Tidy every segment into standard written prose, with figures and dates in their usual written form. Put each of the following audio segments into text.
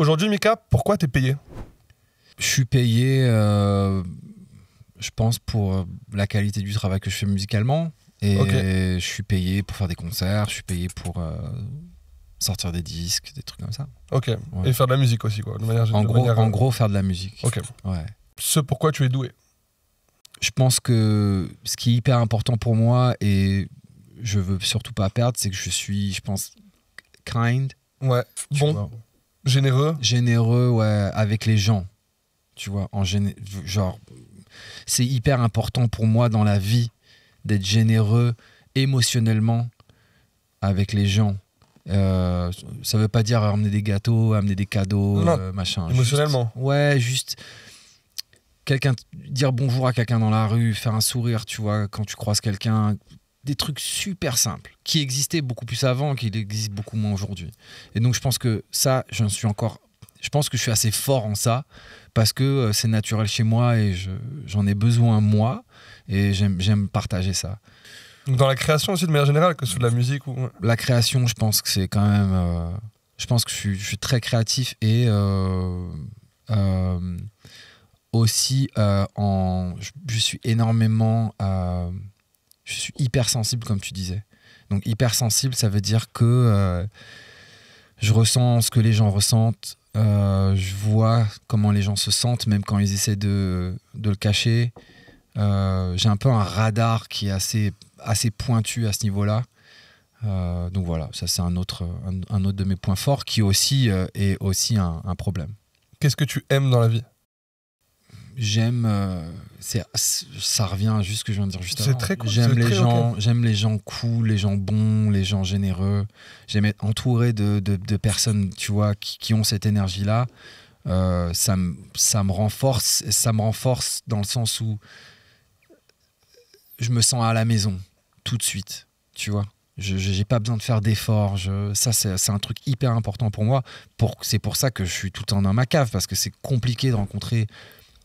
Aujourd'hui, Mika, pourquoi t'es payé? Je suis payé, je pense, pour la qualité du travail que je fais musicalement. Et je suis payé pour faire des concerts, je suis payé pour sortir des disques, des trucs comme ça. Ok. Ouais. Et faire de la musique aussi, quoi. En gros, faire de la musique. Ok. Ouais. Ce pourquoi tu es doué. Je pense que ce qui est hyper important pour moi, et je veux surtout pas perdre, c'est que je suis, je pense, kind. Ouais. Bon. Généreux. Généreux, ouais, avec les gens. Tu vois, genre, c'est hyper important pour moi dans la vie d'être généreux émotionnellement avec les gens. Ça veut pas dire amener des gâteaux, amener des cadeaux, machin. Émotionnellement. Juste dire bonjour à quelqu'un dans la rue, faire un sourire, tu vois, quand tu croises quelqu'un. Des trucs super simples qui existaient beaucoup plus avant, qui existent beaucoup moins aujourd'hui. Et donc je pense que ça, je pense que je suis assez fort en ça parce que c'est naturel chez moi et j'en ai besoin moi et j'aime partager ça. Donc dans la création aussi de manière générale, que ce soit de la musique ou... La création, je pense que c'est quand même... je pense que je suis très créatif et aussi je suis énormément... je suis hypersensible comme tu disais. Donc hypersensible, ça veut dire que je ressens ce que les gens ressentent. Je vois comment les gens se sentent, même quand ils essaient de le cacher. J'ai un peu un radar qui est assez pointu à ce niveau-là. Donc voilà, ça c'est un autre de mes points forts qui aussi est aussi un problème. Qu'est-ce que tu aimes dans la vie? J'aime, ça revient à juste ce que je viens de dire juste avant. C'est très cool. J'aime les gens cool, les gens bons, les gens généreux. J'aime être entouré de personnes, tu vois, qui ont cette énergie-là. Ça me renforce dans le sens où je me sens à la maison tout de suite, tu vois. J'ai pas besoin de faire d'efforts. Ça, c'est un truc hyper important pour moi. C'est pour ça que je suis tout le temps dans ma cave, parce que c'est compliqué de rencontrer...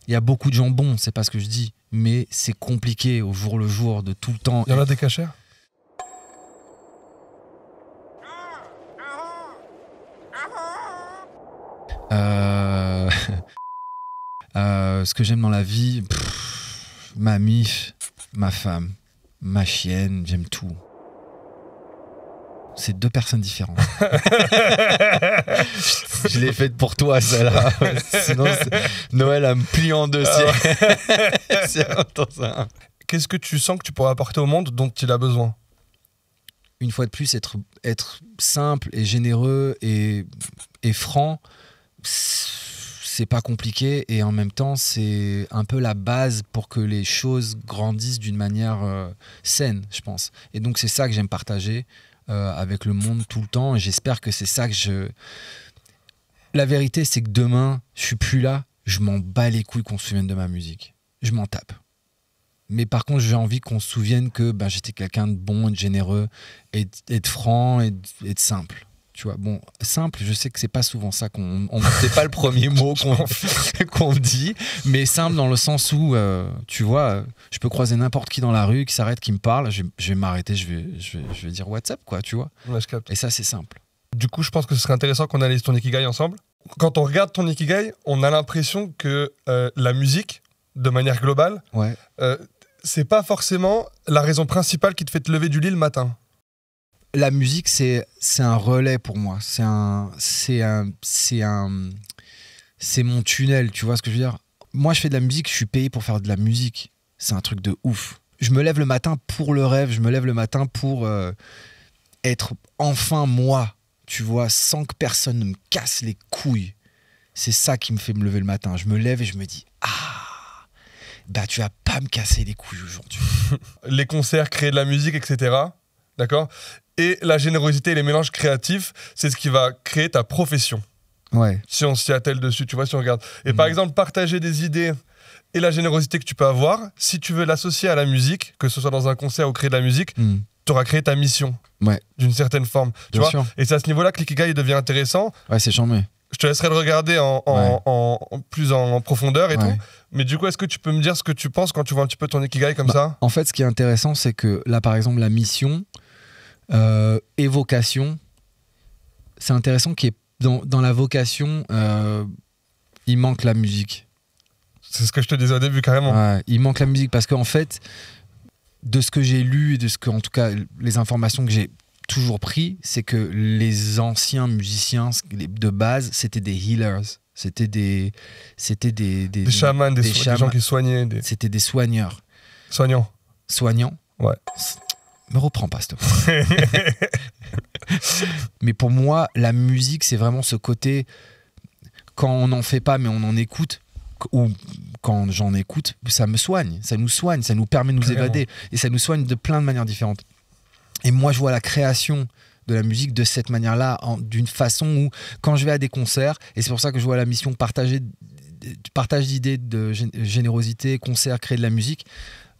Il y a beaucoup de gens bons, c'est pas ce que je dis, mais c'est compliqué au jour le jour, de tout le temps. Il y en a des cachers? Ce que j'aime dans la vie, ma mif, ma femme, ma chienne, j'aime tout. C'est deux personnes différentes. Je l'ai faite pour toi, celle-là. Sinon, Noël a me plié en deux. Ça. Qu'est-ce que tu sens que tu pourrais apporter au monde dont il a besoin? Une fois de plus, être simple et généreux et franc, c'est pas compliqué. Et en même temps, c'est un peu la base pour que les choses grandissent d'une manière saine, je pense. Et donc, c'est ça que j'aime partager avec le monde tout le temps, et j'espère que c'est ça que La vérité, c'est que demain, je suis plus là, je m'en bats les couilles qu'on se souvienne de ma musique. Je m'en tape. Mais par contre, j'ai envie qu'on se souvienne que j'étais quelqu'un de bon et de généreux, et de franc et de simple. Tu vois, bon, simple, je sais que c'est pas souvent ça c'est pas le premier mot qu'on dit, mais simple dans le sens où, tu vois, je peux croiser n'importe qui dans la rue, qui s'arrête, qui me parle, je vais m'arrêter, je vais dire WhatsApp, quoi, tu vois. Ouais, je capte. Et ça, c'est simple. Du coup, je pense que ce serait intéressant qu'on analyse ton Ikigai ensemble. Quand on regarde ton Ikigai, on a l'impression que la musique, de manière globale, ouais. C'est pas forcément la raison principale qui te fait te lever du lit le matin. La musique, c'est un relais pour moi. C'est mon tunnel, tu vois ce que je veux dire? Moi, je fais de la musique, je suis payé pour faire de la musique. C'est un truc de ouf. Je me lève le matin pour le rêve, je me lève le matin pour être enfin moi, tu vois, sans que personne ne me casse les couilles. C'est ça qui me fait me lever le matin. Je me lève et je me dis, tu vas pas me casser les couilles aujourd'hui. Les concerts, créer de la musique, etc. D'accord? Et la générosité et les mélanges créatifs, c'est ce qui va créer ta profession. Ouais. Si on s'y attelle dessus, tu vois, si on regarde. Et par exemple, partager des idées et la générosité que tu peux avoir, si tu veux l'associer à la musique, que ce soit dans un concert ou créer de la musique, tu auras créé ta mission. Ouais. D'une certaine forme. Tu vois. Et c'est à ce niveau-là que l'Ikigai devient intéressant. Ouais, c'est charmé. Je te laisserai le regarder plus en profondeur et tout. Mais du coup, est-ce que tu peux me dire ce que tu penses quand tu vois un petit peu ton Ikigai comme ça? En fait, ce qui est intéressant, c'est que là, par exemple, la mission... évocation, c'est intéressant qu'il n'y ait dans la vocation, il manque la musique. C'est ce que je te disais au début, carrément. Ouais, il manque la musique parce qu'en fait, de ce que j'ai lu et de ce que, en tout cas, les informations que j'ai toujours pris, c'est que les anciens musiciens de base, c'était des healers. C'était des chamans, des gens qui soignaient. C'était des soigneurs. Soignants. Ouais. Me reprends pas, s'il te plaît. Mais pour moi, la musique, c'est vraiment ce côté, quand on n'en fait pas, mais on en écoute, ou quand j'en écoute, ça me soigne, ça nous permet de nous évader, et ça nous soigne de plein de manières différentes. Et moi, je vois la création de la musique de cette manière-là, d'une façon où, quand je vais à des concerts, et c'est pour ça que je vois la mission partage d'idées, de générosité, concert, créer de la musique.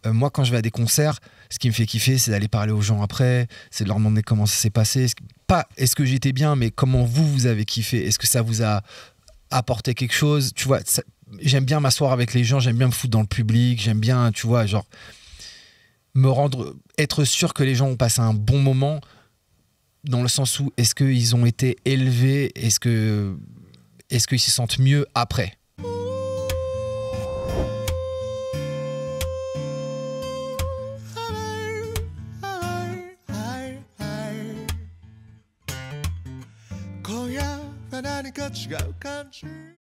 Moi, quand je vais à des concerts, ce qui me fait kiffer, c'est d'aller parler aux gens après, c'est de leur demander comment ça s'est passé. Pas est-ce que j'étais bien, mais comment vous avez kiffé. Est-ce que ça vous a apporté quelque chose? Tu vois, j'aime bien m'asseoir avec les gens, j'aime bien me foutre dans le public, j'aime bien, tu vois, genre, être sûr que les gens ont passé un bon moment, dans le sens où est-ce qu'ils ont été élevés, est-ce qu'ils se sentent mieux après.